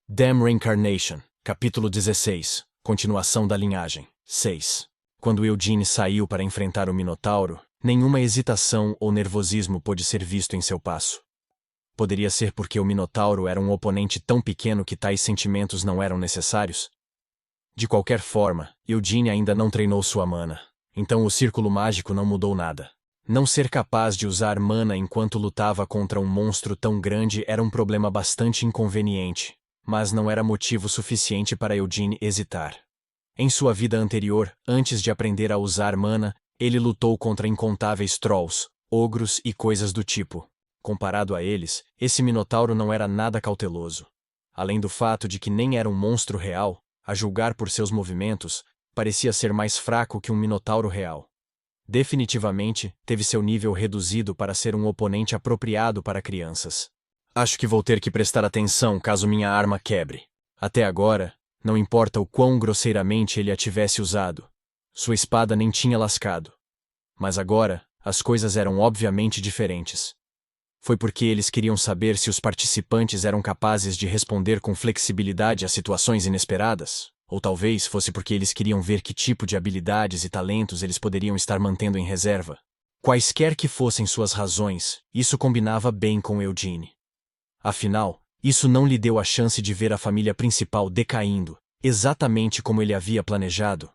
Damn Reincarnation, capítulo 16, continuação da linhagem, 6. Quando Eugene saiu para enfrentar o Minotauro, nenhuma hesitação ou nervosismo pôde ser visto em seu passo. Poderia ser porque o Minotauro era um oponente tão pequeno que tais sentimentos não eram necessários? De qualquer forma, Eugene ainda não treinou sua mana, então o círculo mágico não mudou nada. Não ser capaz de usar mana enquanto lutava contra um monstro tão grande era um problema bastante inconveniente, mas não era motivo suficiente para Eugene hesitar. Em sua vida anterior, antes de aprender a usar mana, ele lutou contra incontáveis trolls, ogros e coisas do tipo. Comparado a eles, esse Minotauro não era nada cauteloso. Além do fato de que nem era um monstro real, a julgar por seus movimentos, parecia ser mais fraco que um Minotauro real. Definitivamente, teve seu nível reduzido para ser um oponente apropriado para crianças. Acho que vou ter que prestar atenção caso minha arma quebre. Até agora, não importa o quão grosseiramente ele a tivesse usado. Sua espada nem tinha lascado. Mas agora, as coisas eram obviamente diferentes. Foi porque eles queriam saber se os participantes eram capazes de responder com flexibilidade a situações inesperadas, ou talvez fosse porque eles queriam ver que tipo de habilidades e talentos eles poderiam estar mantendo em reserva. Quaisquer que fossem suas razões, isso combinava bem com Eugene. Afinal, isso não lhe deu a chance de ver a família principal decaindo, exatamente como ele havia planejado.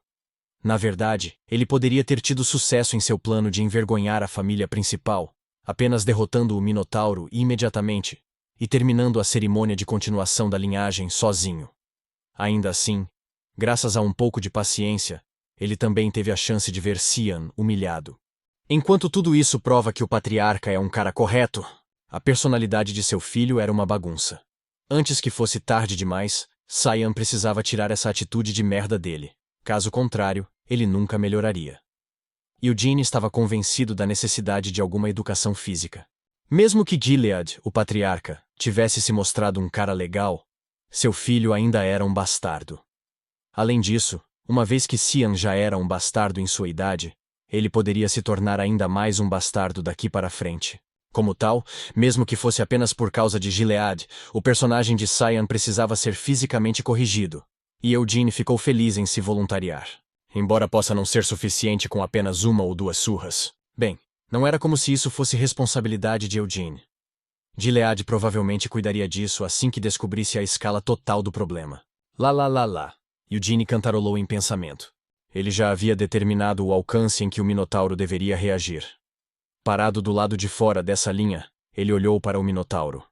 Na verdade, ele poderia ter tido sucesso em seu plano de envergonhar a família principal, apenas derrotando o Minotauro imediatamente e terminando a cerimônia de continuação da linhagem sozinho. Ainda assim, graças a um pouco de paciência, ele também teve a chance de ver Cian humilhado. Enquanto tudo isso prova que o patriarca é um cara correto, a personalidade de seu filho era uma bagunça. Antes que fosse tarde demais, Cian precisava tirar essa atitude de merda dele. Caso contrário, ele nunca melhoraria. Eugene estava convencido da necessidade de alguma educação física. Mesmo que Gilead, o patriarca, tivesse se mostrado um cara legal, seu filho ainda era um bastardo. Além disso, uma vez que Cian já era um bastardo em sua idade, ele poderia se tornar ainda mais um bastardo daqui para frente. Como tal, mesmo que fosse apenas por causa de Gilead, o personagem de Cian precisava ser fisicamente corrigido, e Eugene ficou feliz em se voluntariar. Embora possa não ser suficiente com apenas uma ou duas surras. Bem, não era como se isso fosse responsabilidade de Eugene. Gilead provavelmente cuidaria disso assim que descobrisse a escala total do problema. Lá. Eugene cantarolou em pensamento. Ele já havia determinado o alcance em que o Minotauro deveria reagir. Parado do lado de fora dessa linha, ele olhou para o Minotauro.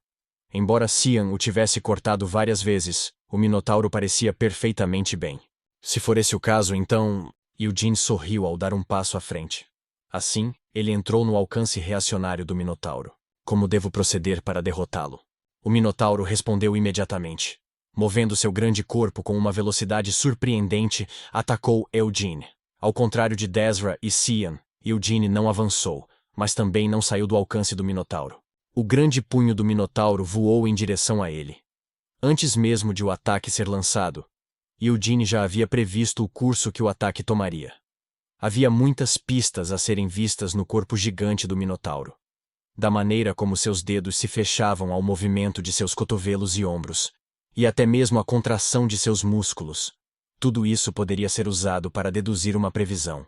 Embora Cian o tivesse cortado várias vezes, o Minotauro parecia perfeitamente bem. Se for esse o caso, então... Eugene sorriu ao dar um passo à frente. Assim, ele entrou no alcance reacionário do Minotauro. Como devo proceder para derrotá-lo? O Minotauro respondeu imediatamente. Movendo seu grande corpo com uma velocidade surpreendente, atacou Eugene. Ao contrário de Desra e Cian, Eugene não avançou, mas também não saiu do alcance do Minotauro. O grande punho do Minotauro voou em direção a ele. Antes mesmo de o ataque ser lançado, Eugene já havia previsto o curso que o ataque tomaria. Havia muitas pistas a serem vistas no corpo gigante do Minotauro. Da maneira como seus dedos se fechavam ao movimento de seus cotovelos e ombros, e até mesmo a contração de seus músculos. Tudo isso poderia ser usado para deduzir uma previsão.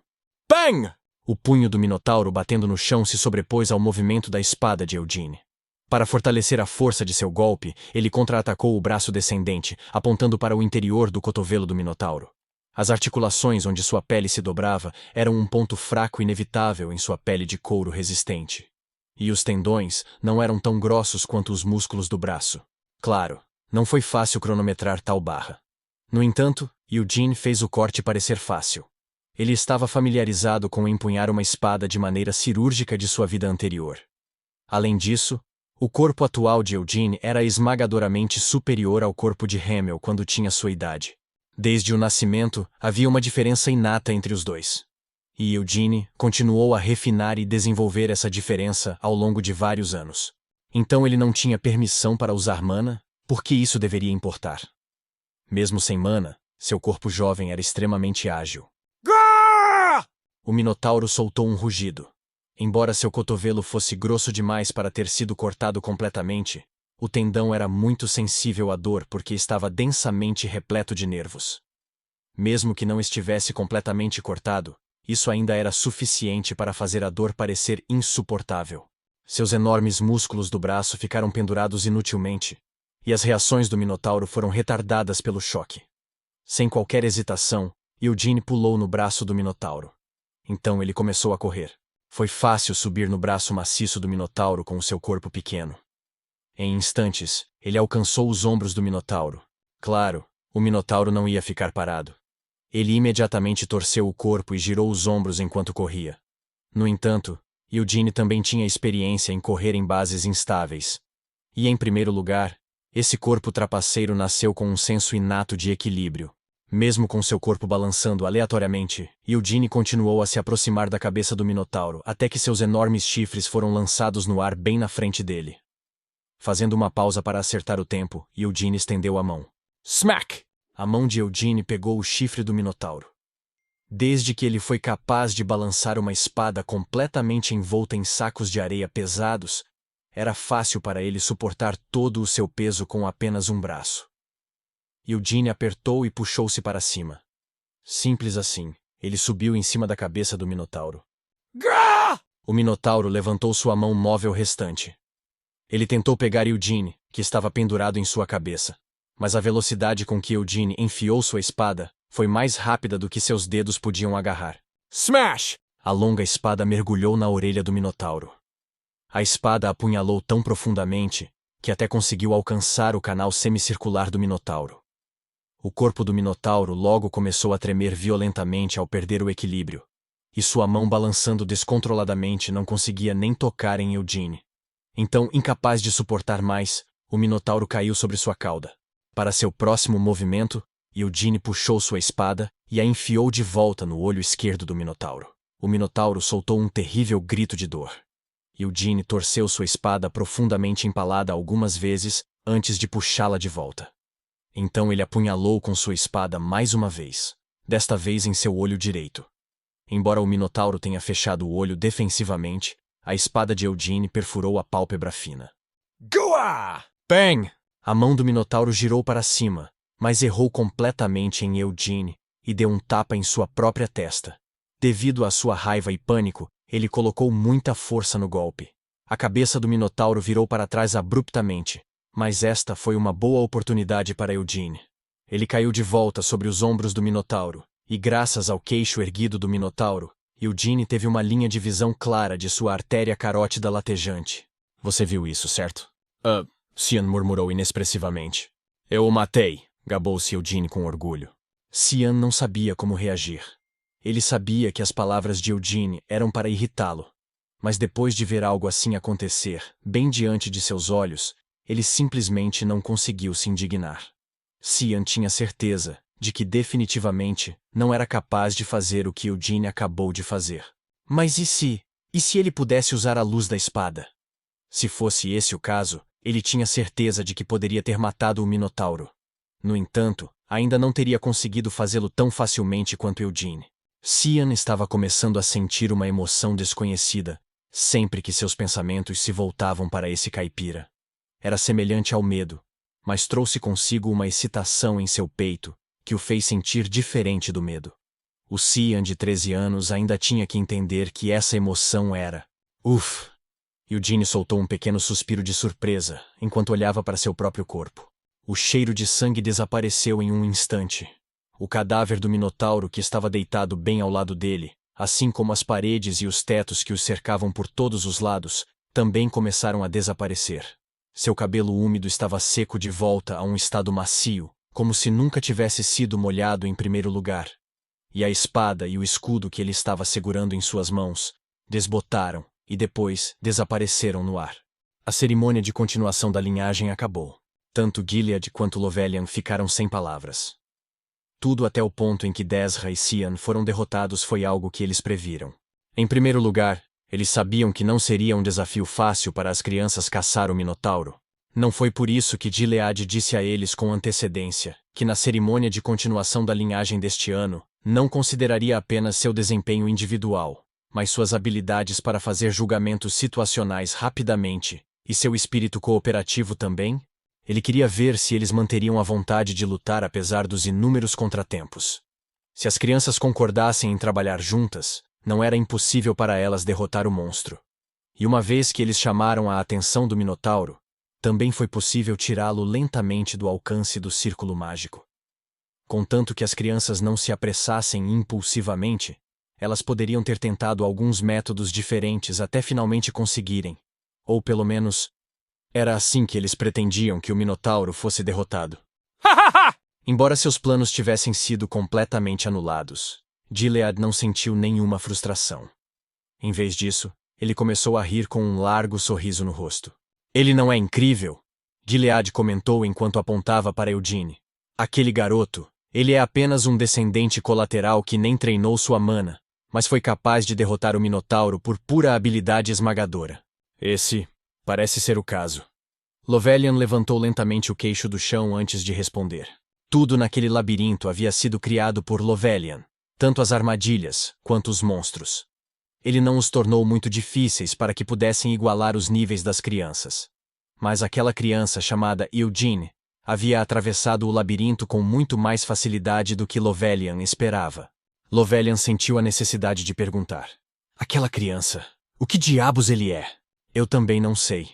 Bang! O punho do Minotauro batendo no chão se sobrepôs ao movimento da espada de Eugene. Para fortalecer a força de seu golpe, ele contra-atacou o braço descendente, apontando para o interior do cotovelo do Minotauro. As articulações onde sua pele se dobrava eram um ponto fraco inevitável em sua pele de couro resistente. E os tendões não eram tão grossos quanto os músculos do braço. Claro, não foi fácil cronometrar tal barra. No entanto, Eugene fez o corte parecer fácil. Ele estava familiarizado com empunhar uma espada de maneira cirúrgica de sua vida anterior. Além disso, o corpo atual de Eugene era esmagadoramente superior ao corpo de Hamel quando tinha sua idade. Desde o nascimento, havia uma diferença inata entre os dois. E Eugene continuou a refinar e desenvolver essa diferença ao longo de vários anos. Então ele não tinha permissão para usar mana, por que isso deveria importar? Mesmo sem mana, seu corpo jovem era extremamente ágil. O Minotauro soltou um rugido. Embora seu cotovelo fosse grosso demais para ter sido cortado completamente, O tendão era muito sensível à dor porque estava densamente repleto de nervos. Mesmo que não estivesse completamente cortado, isso ainda era suficiente para fazer a dor parecer insuportável. Seus enormes músculos do braço ficaram pendurados inutilmente, e as reações do Minotauro foram retardadas pelo choque. Sem qualquer hesitação, Eugene pulou no braço do Minotauro. Então ele começou a correr. Foi fácil subir no braço maciço do Minotauro com o seu corpo pequeno. Em instantes, ele alcançou os ombros do Minotauro. Claro, o Minotauro não ia ficar parado. Ele imediatamente torceu o corpo e girou os ombros enquanto corria. No entanto, Eugene também tinha experiência em correr em bases instáveis. E, em primeiro lugar, esse corpo trapaceiro nasceu com um senso inato de equilíbrio. Mesmo com seu corpo balançando aleatoriamente, Eugene continuou a se aproximar da cabeça do Minotauro até que seus enormes chifres foram lançados no ar bem na frente dele. Fazendo uma pausa para acertar o tempo, Eugene estendeu a mão. Smack! A mão de Eugene pegou o chifre do Minotauro. Desde que ele foi capaz de balançar uma espada completamente envolta em sacos de areia pesados, era fácil para ele suportar todo o seu peso com apenas um braço. Eugene apertou e puxou-se para cima. Simples assim, ele subiu em cima da cabeça do Minotauro. Gah! O Minotauro levantou sua mão móvel restante. Ele tentou pegar Eugene, que estava pendurado em sua cabeça, mas a velocidade com que Eugene enfiou sua espada foi mais rápida do que seus dedos podiam agarrar. Smash! A longa espada mergulhou na orelha do Minotauro. A espada apunhalou tão profundamente que até conseguiu alcançar o canal semicircular do Minotauro. O corpo do Minotauro logo começou a tremer violentamente ao perder o equilíbrio, e sua mão balançando descontroladamente não conseguia nem tocar em Eugene. Então, incapaz de suportar mais, o Minotauro caiu sobre sua cauda. Para seu próximo movimento, Eugene puxou sua espada e a enfiou de volta no olho esquerdo do Minotauro. O Minotauro soltou um terrível grito de dor. Eugene torceu sua espada profundamente empalada algumas vezes antes de puxá-la de volta. Então ele apunhalou com sua espada mais uma vez, desta vez em seu olho direito. Embora o Minotauro tenha fechado o olho defensivamente, a espada de Eugene perfurou a pálpebra fina. Goa! Bang! A mão do Minotauro girou para cima, mas errou completamente em Eugene e deu um tapa em sua própria testa. Devido à sua raiva e pânico, ele colocou muita força no golpe. A cabeça do Minotauro virou para trás abruptamente, mas esta foi uma boa oportunidade para Eugene. Ele caiu de volta sobre os ombros do Minotauro, e graças ao queixo erguido do Minotauro, Eugene teve uma linha de visão clara de sua artéria carótida latejante. Você viu isso, certo? Cian murmurou inexpressivamente. Eu o matei, gabou-se Eugene com orgulho. Cian não sabia como reagir. Ele sabia que as palavras de Eugene eram para irritá-lo, mas depois de ver algo assim acontecer, bem diante de seus olhos, ele simplesmente não conseguiu se indignar. Cian tinha certeza de que definitivamente não era capaz de fazer o que Eugene acabou de fazer. Mas e se ele pudesse usar a luz da espada? Se fosse esse o caso, ele tinha certeza de que poderia ter matado o Minotauro. No entanto, ainda não teria conseguido fazê-lo tão facilmente quanto Eugene. Cian estava começando a sentir uma emoção desconhecida, sempre que seus pensamentos se voltavam para esse caipira. Era semelhante ao medo, mas trouxe consigo uma excitação em seu peito, que o fez sentir diferente do medo. O Cian de 13 anos ainda tinha que entender que essa emoção era... Uf! Eugene soltou um pequeno suspiro de surpresa, enquanto olhava para seu próprio corpo. O cheiro de sangue desapareceu em um instante. O cadáver do Minotauro que estava deitado bem ao lado dele, assim como as paredes e os tetos que os cercavam por todos os lados, também começaram a desaparecer. Seu cabelo úmido estava seco de volta a um estado macio, como se nunca tivesse sido molhado em primeiro lugar. E a espada e o escudo que ele estava segurando em suas mãos desbotaram e depois desapareceram no ar. A cerimônia de continuação da linhagem acabou. Tanto Gilead quanto Lovelian ficaram sem palavras. Tudo até o ponto em que Dezra e Cian foram derrotados foi algo que eles previram. Em primeiro lugar, eles sabiam que não seria um desafio fácil para as crianças caçar o Minotauro. Não foi por isso que Gilead disse a eles com antecedência que na cerimônia de continuação da linhagem deste ano, não consideraria apenas seu desempenho individual, mas suas habilidades para fazer julgamentos situacionais rapidamente E seu espírito cooperativo também? Ele queria ver se eles manteriam a vontade de lutar apesar dos inúmeros contratempos. Se as crianças concordassem em trabalhar juntas, não era impossível para elas derrotar o monstro. E uma vez que eles chamaram a atenção do Minotauro, também foi possível tirá-lo lentamente do alcance do círculo mágico. Contanto que as crianças não se apressassem impulsivamente, elas poderiam ter tentado alguns métodos diferentes até finalmente conseguirem. Ou pelo menos, era assim que eles pretendiam que o Minotauro fosse derrotado. Embora seus planos tivessem sido completamente anulados, Gilead não sentiu nenhuma frustração. Em vez disso, ele começou a rir com um largo sorriso no rosto. Ele não é incrível? Gilead comentou enquanto apontava para Eugene. Aquele garoto, ele é apenas um descendente colateral que nem treinou sua mana, mas foi capaz de derrotar o Minotauro por pura habilidade esmagadora. Esse parece ser o caso. Lovelian levantou lentamente o queixo do chão antes de responder. Tudo naquele labirinto havia sido criado por Lovelian, tanto as armadilhas quanto os monstros. Ele não os tornou muito difíceis para que pudessem igualar os níveis das crianças. Mas aquela criança chamada Eugene havia atravessado o labirinto com muito mais facilidade do que Lovelian esperava. Lovelian sentiu a necessidade de perguntar. Aquela criança, o que diabos ele é? Eu também não sei.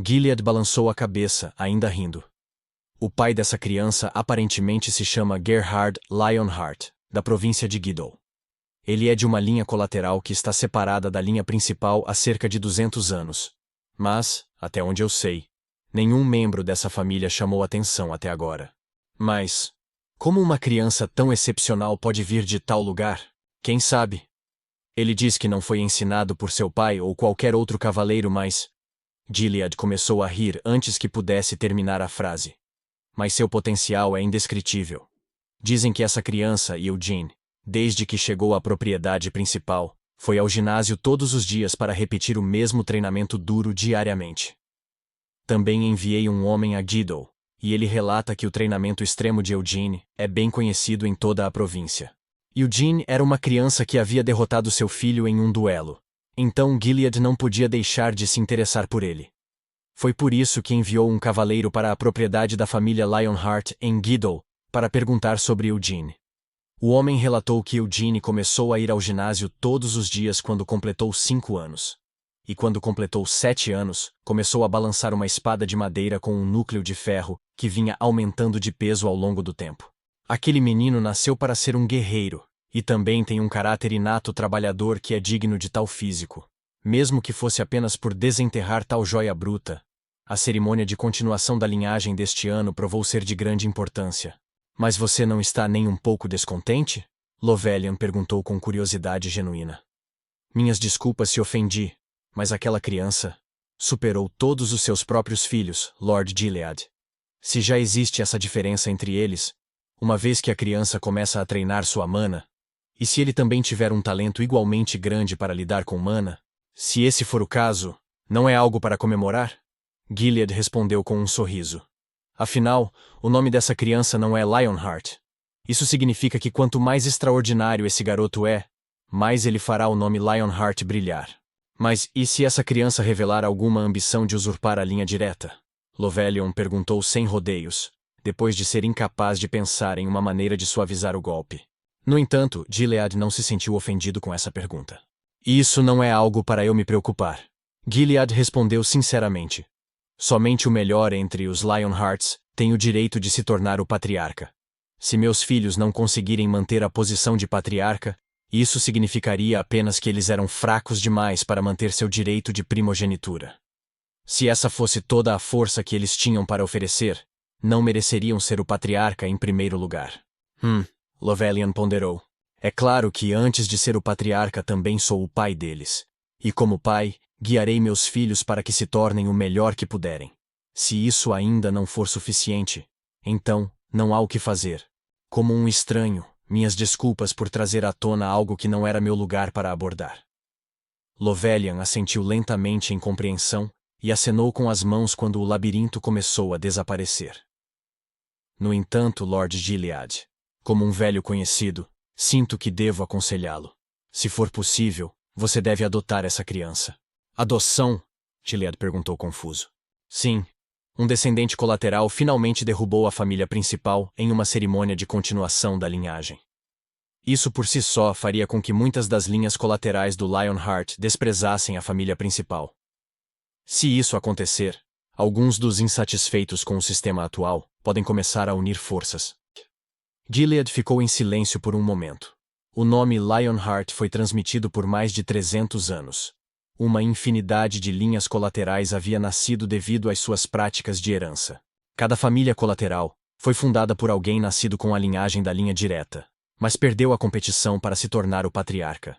Gilead balançou a cabeça, ainda rindo. O pai dessa criança aparentemente se chama Gerhard Lionheart, da província de Guidol. Ele é de uma linha colateral que está separada da linha principal há cerca de 200 anos. Mas, até onde eu sei, nenhum membro dessa família chamou atenção até agora. Mas, como uma criança tão excepcional pode vir de tal lugar? Quem sabe? Ele diz que não foi ensinado por seu pai ou qualquer outro cavaleiro, mas... Gilead começou a rir antes que pudesse terminar a frase. Mas seu potencial é indescritível. Dizem que essa criança, Eugene, desde que chegou à propriedade principal, foi ao ginásio todos os dias para repetir o mesmo treinamento duro diariamente. Também enviei um homem a Guidol, e ele relata que o treinamento extremo de Eugene é bem conhecido em toda a província. Eugene era uma criança que havia derrotado seu filho em um duelo, então Gilead não podia deixar de se interessar por ele. Foi por isso que enviou um cavaleiro para a propriedade da família Lionheart em Guidol para perguntar sobre Eugene. O homem relatou que Eugene começou a ir ao ginásio todos os dias quando completou 5 anos. E quando completou 7 anos, começou a balançar uma espada de madeira com um núcleo de ferro que vinha aumentando de peso ao longo do tempo. Aquele menino nasceu para ser um guerreiro, e também tem um caráter inato trabalhador que é digno de tal físico. Mesmo que fosse apenas por desenterrar tal joia bruta, a cerimônia de continuação da linhagem deste ano provou ser de grande importância. Mas você não está nem um pouco descontente? Lovelian perguntou com curiosidade genuína. Minhas desculpas se ofendi, mas aquela criança superou todos os seus próprios filhos, Lord Gilead. Se já existe essa diferença entre eles, uma vez que a criança começa a treinar sua mana, e se ele também tiver um talento igualmente grande para lidar com mana, se esse for o caso, não é algo para comemorar? Gilead respondeu com um sorriso. Afinal, o nome dessa criança não é Lionheart. Isso significa que quanto mais extraordinário esse garoto é, mais ele fará o nome Lionheart brilhar. Mas e se essa criança revelar alguma ambição de usurpar a linha direta? Lovelion perguntou sem rodeios, depois de ser incapaz de pensar em uma maneira de suavizar o golpe. No entanto, Gilead não se sentiu ofendido com essa pergunta. Isso não é algo para eu me preocupar. Gilead respondeu sinceramente. Somente o melhor entre os Lionhearts tem o direito de se tornar o patriarca. Se meus filhos não conseguirem manter a posição de patriarca, isso significaria apenas que eles eram fracos demais para manter seu direito de primogenitura. Se essa fosse toda a força que eles tinham para oferecer, não mereceriam ser o patriarca em primeiro lugar. Lovelian ponderou. É claro que antes de ser o patriarca também sou o pai deles. E como pai, guiarei meus filhos para que se tornem o melhor que puderem. Se isso ainda não for suficiente, então não há o que fazer. Como um estranho, minhas desculpas por trazer à tona algo que não era meu lugar para abordar. Lovelian assentiu lentamente em compreensão e acenou com as mãos quando o labirinto começou a desaparecer. No entanto, Lord Gilead, como um velho conhecido, sinto que devo aconselhá-lo. Se for possível, você deve adotar essa criança. Adoção? Gilead perguntou confuso. Sim. Um descendente colateral finalmente derrubou a família principal em uma cerimônia de continuação da linhagem. Isso por si só faria com que muitas das linhas colaterais do Lionheart desprezassem a família principal. Se isso acontecer, alguns dos insatisfeitos com o sistema atual podem começar a unir forças. Gilead ficou em silêncio por um momento. O nome Lionheart foi transmitido por mais de 300 anos. Uma infinidade de linhas colaterais havia nascido devido às suas práticas de herança. Cada família colateral foi fundada por alguém nascido com a linhagem da linha direta, mas perdeu a competição para se tornar o patriarca.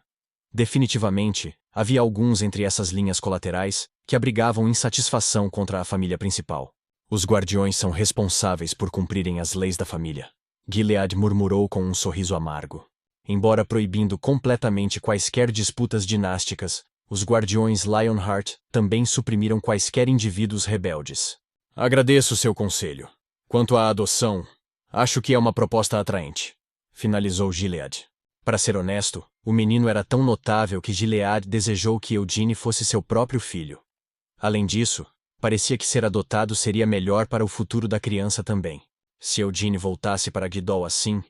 Definitivamente, havia alguns entre essas linhas colaterais que abrigavam insatisfação contra a família principal. Os guardiões são responsáveis por cumprirem as leis da família. Gilead murmurou com um sorriso amargo. Embora proibindo completamente quaisquer disputas dinásticas, os guardiões Lionheart também suprimiram quaisquer indivíduos rebeldes. Agradeço seu conselho. Quanto à adoção, acho que é uma proposta atraente, finalizou Gilead. Para ser honesto, o menino era tão notável que Gilead desejou que Eugene fosse seu próprio filho. Além disso, parecia que ser adotado seria melhor para o futuro da criança também. Se Eugene voltasse para Guidol assim,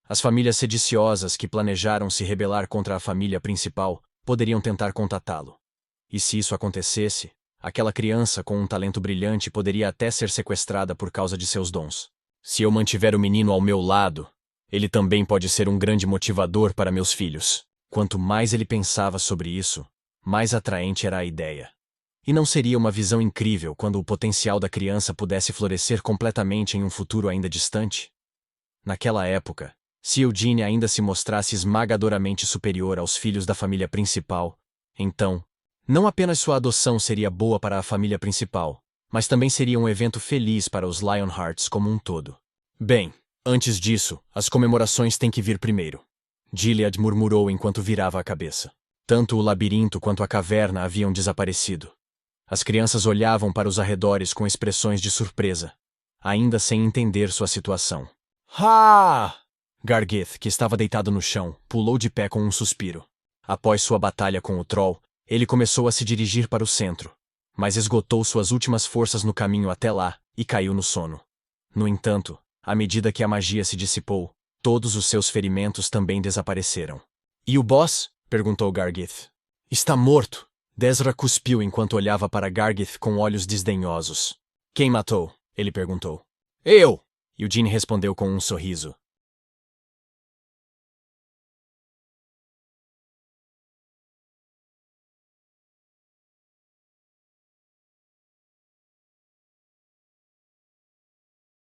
as famílias sediciosas que planejaram se rebelar contra a família principal poderiam tentar contatá-lo. E se isso acontecesse, aquela criança com um talento brilhante poderia até ser sequestrada por causa de seus dons. Se eu mantiver o menino ao meu lado, ele também pode ser um grande motivador para meus filhos. Quanto mais ele pensava sobre isso, mais atraente era a ideia. E não seria uma visão incrível quando o potencial da criança pudesse florescer completamente em um futuro ainda distante? Naquela época, se Eugene ainda se mostrasse esmagadoramente superior aos filhos da família principal, então, não apenas sua adoção seria boa para a família principal, mas também seria um evento feliz para os Lionhearts como um todo. Bem, antes disso, as comemorações têm que vir primeiro. Gilead murmurou enquanto virava a cabeça. Tanto o labirinto quanto a caverna haviam desaparecido. As crianças olhavam para os arredores com expressões de surpresa, ainda sem entender sua situação. Ha! Gargith, que estava deitado no chão, pulou de pé com um suspiro. Após sua batalha com o Troll, ele começou a se dirigir para o centro, mas esgotou suas últimas forças no caminho até lá e caiu no sono. No entanto, à medida que a magia se dissipou, todos os seus ferimentos também desapareceram. E o boss? Perguntou Gargith. Está morto. Desra cuspiu enquanto olhava para Gargith com olhos desdenhosos. Quem matou? Ele perguntou. Eu! Eugene respondeu com um sorriso.